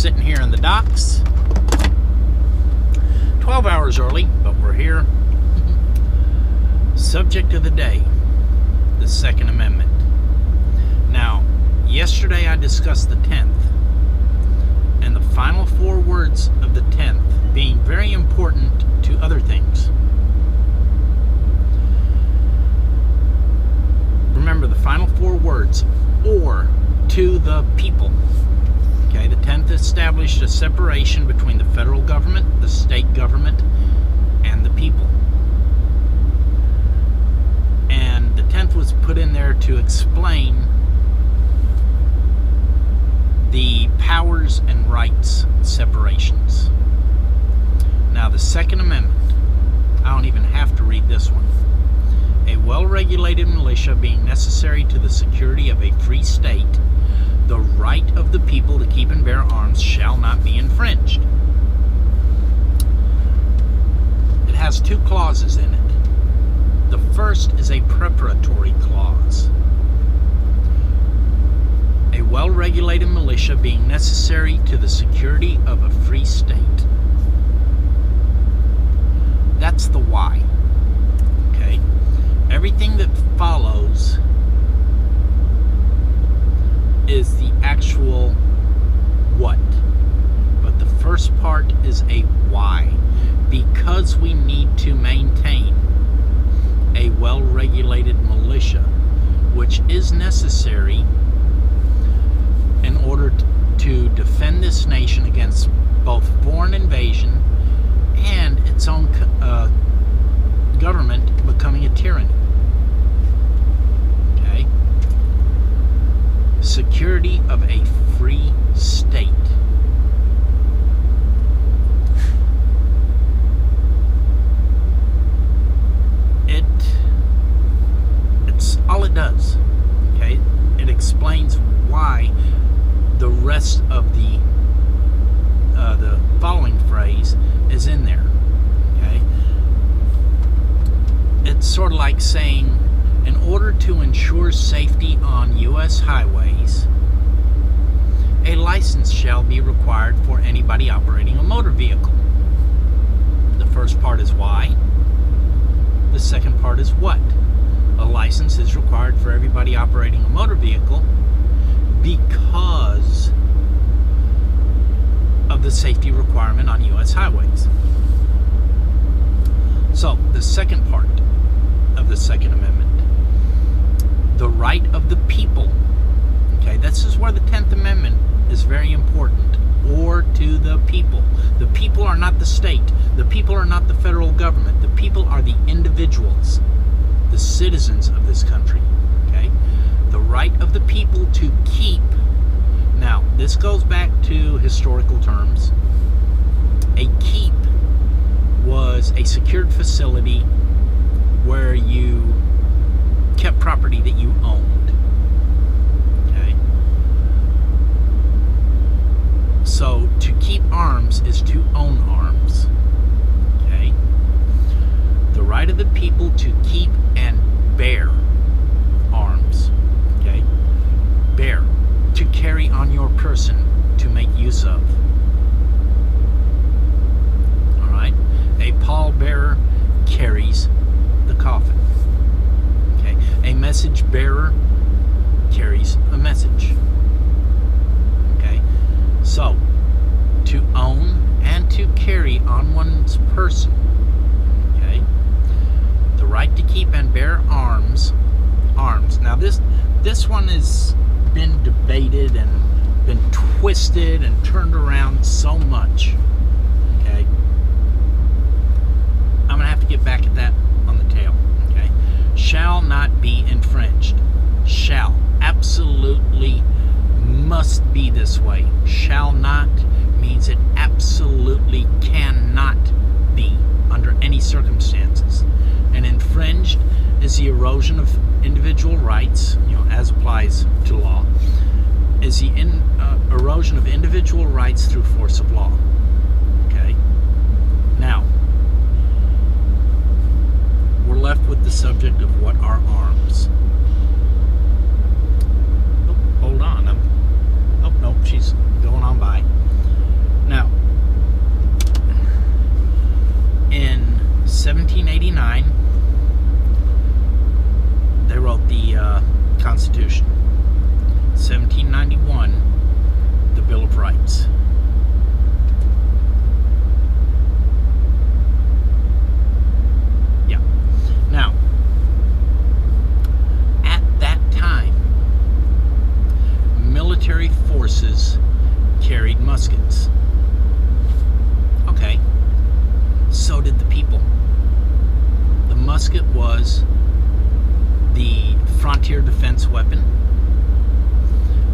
sitting here in the docks. 12 hours early, but we're here. Subject of the day, the Second Amendment. Now, yesterday I discussed the 10th, and the final 4 words of the 10th being very important to other things. Remember the final 4 words, or to the people. Okay, the 10th established a separation between the federal government, the state government, and the people. And the 10th was put in there to explain the powers and rights separations. Now, the Second Amendment, I don't even have to read this one. A well-regulated militia being necessary to the security of a free state, the right of the people to keep and bear arms shall not be infringed. It has 2 clauses in it. The first is a preparatory clause. A well-regulated militia being necessary to the security of a free state. That's the why. Okay? Everything that follows is the actual what. But the first part is a why. Because we need to maintain a well-regulated militia, which is necessary in order to defend this nation against both foreign invasion and its own government becoming a tyranny. Okay? Security of a free state. It's all it does. Okay? It explains why the rest of the following phrase is in there. Okay? It's sort of like saying, in order to ensure safety on U.S. highways, a license shall be required for anybody operating a motor vehicle. The first part is why. The second part is what. A license is required for everybody operating a motor vehicle because of the safety requirement on U.S. highways. So, the second part of the Second Amendment, the right of the people. Okay, this is where the 10th Amendment is very important. Or to the people. The people are not the state. The people are not the federal government. The people are the individuals, the citizens of this country. Okay, the right of the people to keep. Now, this goes back to historical terms. A keep was a secured facility where you kept property that you owned. Okay? So, to keep arms is to own arms. Okay? The right of the people to keep and bear arms. Okay? Bear. To carry on your person, to make use of. Alright? A pallbearer carries the coffin. Okay? A message bearer carries a message. Okay? So, to own and to carry on one's person. Okay? The right to keep and bear arms. Now this one is been debated and been twisted and turned around so much. Okay, I'm gonna have to get back at that on the tail. Okay, shall not be infringed. Shall, absolutely must be this way. Shall not means it absolutely cannot be under any circumstances. And infringed is the erosion of individual rights, as applies to law, is the erosion of individual rights through force of law. Okay? Now, we're left with the subject of what are arms. Oh, hold on. Oh, no, she's going on by. 1789, they wrote the Constitution. 1791, the Bill of Rights. Yeah. Now, at that time, military forces carried muskets. Okay. So did the people. The musket was the frontier defense weapon.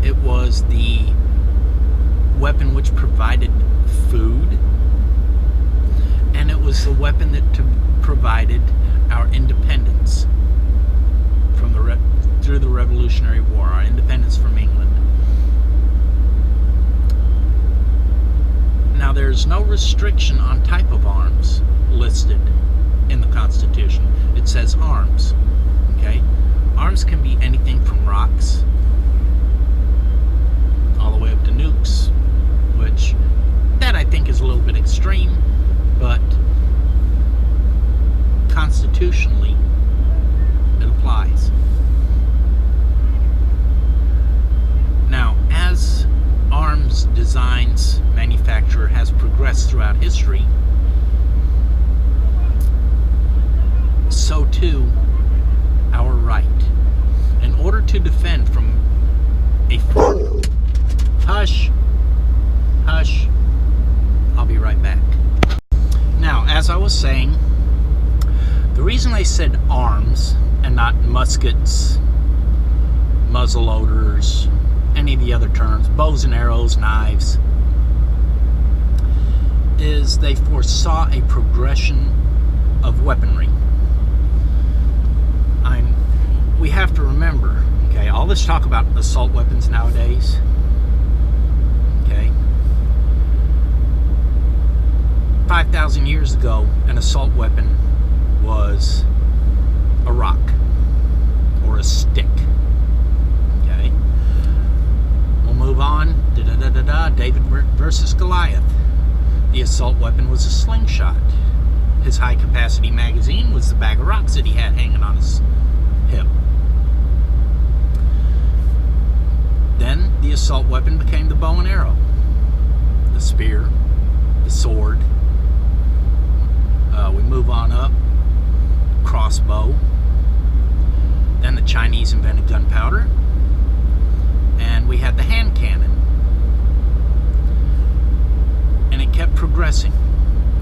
It was the weapon which provided food, and it was the weapon that provided our independence from through the Revolutionary War, our independence from England. Now, there's no restriction on type of arms listed in the Constitution. It says arms. Okay? Arms can be anything from rocks all the way up to nukes, which that I think is a little bit extreme, but constitutionally it applies. Now, as arms designs manufacture has progressed throughout history, so too our right. In order to defend from a hush, I'll be right back. Now, as I was saying, the reason I said arms and not muskets, muzzleloaders, any of the other terms, bows and arrows, knives, is they foresaw a progression of weaponry. We have to remember, okay, all this talk about assault weapons nowadays, okay, 5,000 years ago, an assault weapon was a rock or a stick. Okay, we'll move on. David versus Goliath. The assault weapon was a slingshot. His high-capacity magazine was the bag of rocks that he had hanging on his hip. Then the assault weapon became the bow and arrow, the spear, the sword. We move on up, crossbow. Then the Chinese invented gunpowder, and we had the hand cannon. And it kept progressing.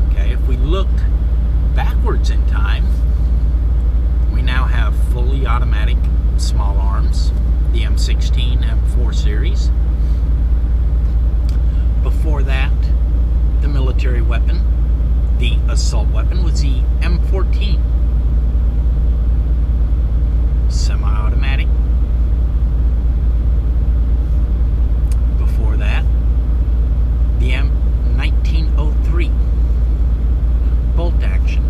Okay, if we look backwards in time, we now have fully automatic small arms, the M16, M4 series. Before that, the military weapon, the assault weapon, was the M14. Semi-automatic. Before that, the M1903. Bolt action.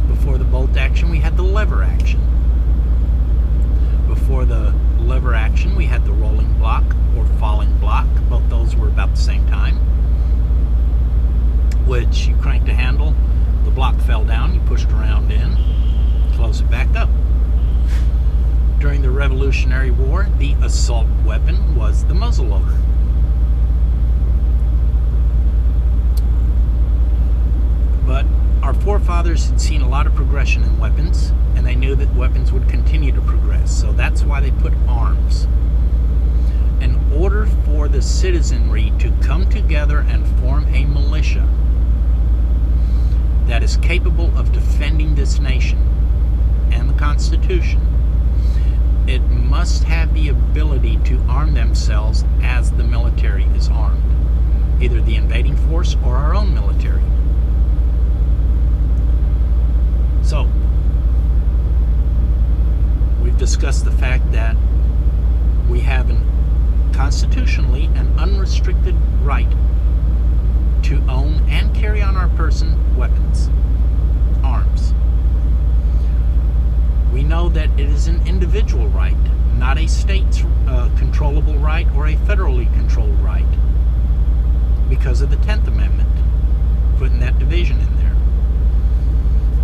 Before the bolt action, we had the lever action. Before the lever action, we had the rolling block or falling block. Both those were about the same time, which you cranked a handle, the block fell down, you pushed around in, close it back up. During the Revolutionary War, the assault weapon was the muzzleloader. But our forefathers had seen a lot of progression in weapons, and they knew that weapons would continue to progress, so that's why they put arms. In order for the citizenry to come together and form a militia that is capable of defending this nation and the Constitution, it must have the ability to arm themselves as the military is armed, either the invading force or our own military. So, we've discussed the fact that we have constitutionally an unrestricted right to own and carry on our person weapons, arms. We know that it is an individual right, not a state's controllable right or a federally controlled right, because of the 10th Amendment, putting that division in there.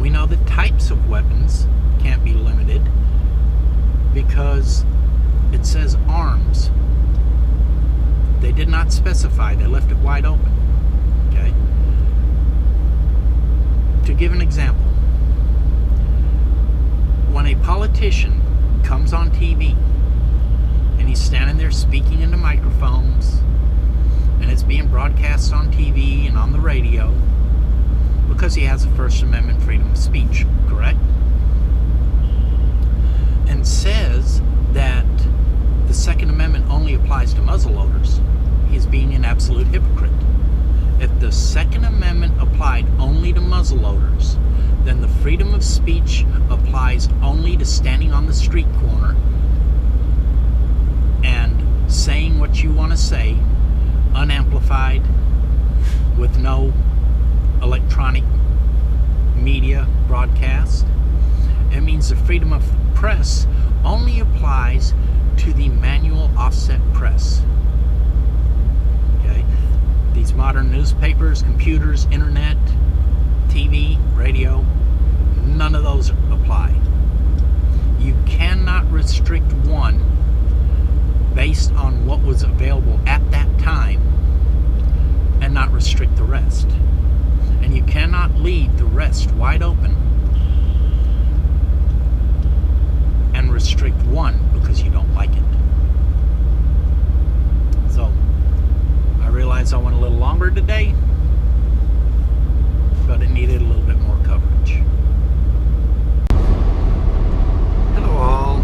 We know that types of weapons can't be limited because it says arms. They did not specify. They left it wide open. Okay? To give an example, when a politician comes on TV and he's standing there speaking into microphones and it's being broadcast on TV and on the radio because he has a First Amendment freedom of speech, correct? And says that the Second Amendment only applies to muzzleloaders, he's being an absolute hypocrite. If the Second Amendment applied only to muzzleloaders, then the freedom of speech applies only to standing on the street corner and saying what you want to say, unamplified, with no electronic media broadcast. It means the freedom of press only applies to the manual offset press. Okay? These modern newspapers, computers, internet, TV, radio, none of those apply. You cannot restrict one based on what was available at that time and not restrict the rest. And you cannot leave the rest wide open and restrict one because you don't like it. So, I realize I went a little longer today, but it needed a little bit more coverage. Hello all.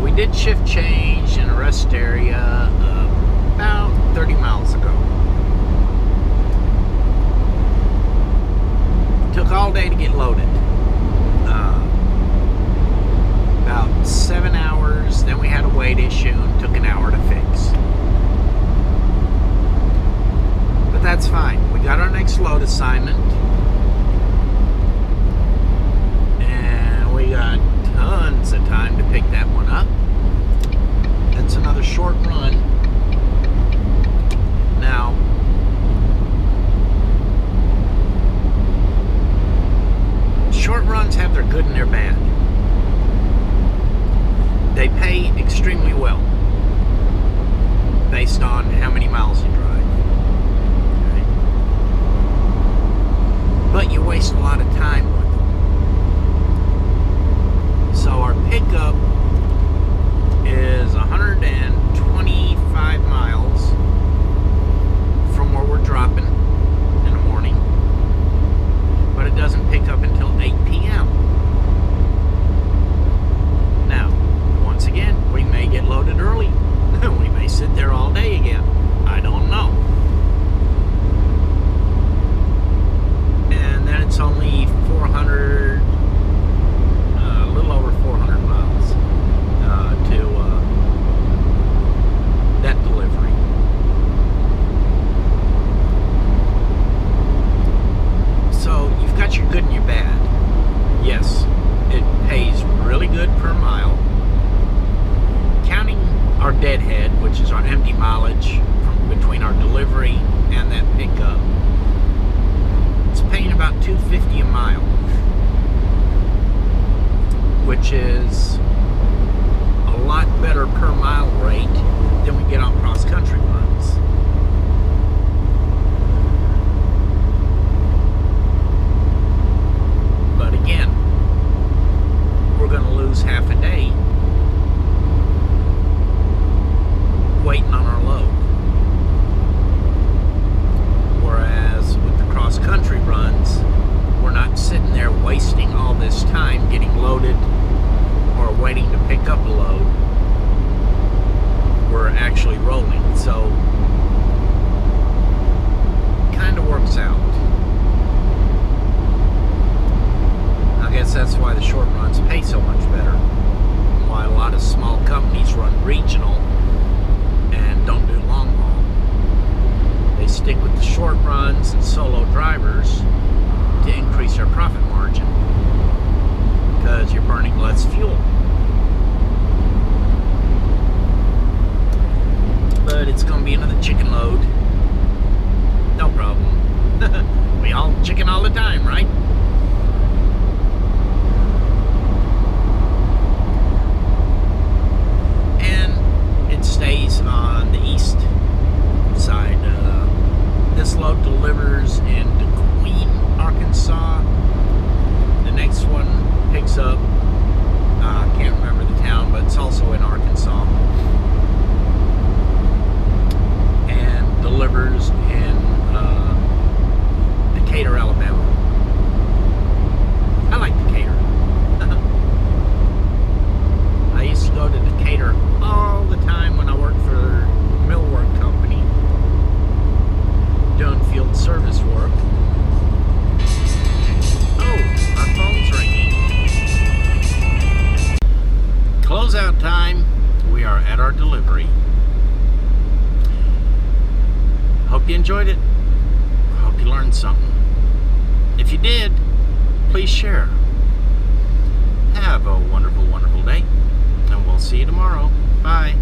We did shift change in a rest area about 30 miles ago. Took all day to get loaded. About 7 hours, then we had a weight issue and took an hour to fix. But that's fine. We got our next load assignment. And we got tons of time to pick that one up. That's another short run. Now, short runs have their good and their bad. They pay extremely well based on how many miles you drive. Okay? But you waste a lot of time with them. So our pickup is 125 miles from where we're dropping in the morning, but it doesn't pick up until 8 p.m. Now, once again, we may get loaded early. We may sit there all day again. I don't know. And then it's only 400, a little over 400 miles to that delivery. So you've got your good and your bad. Yes, it pays really good per mile. Counting our deadhead, which is our empty mileage from between our delivery and that pickup, it's paying about $2.50 a mile, which is a lot better per mile rate than we get on cross-country runs. But again, we're going to lose half a day waiting on our load. Whereas with the cross-country runs, we're not sitting there wasting all this time getting loaded or waiting to pick up a load. We're actually rolling. So, kind of works out. I guess that's why the short runs pay so much better. Why a lot of small companies run regional and don't do long haul. They stick with the short runs and solo drivers to increase their profit margin because you're burning less fuel. But it's going to be another chicken load. No problem. We all chicken all the time, right? It's also in Arkansas. And delivers in Decatur, Alabama. I like Decatur. I used to go to Decatur all the time when I worked for a millwork company doing field service work. Oh, our phone's ringing. Closeout time. We are at our delivery. Hope you enjoyed it. Hope you learned something. If you did, please share. Have a wonderful, wonderful day, and we'll see you tomorrow. Bye.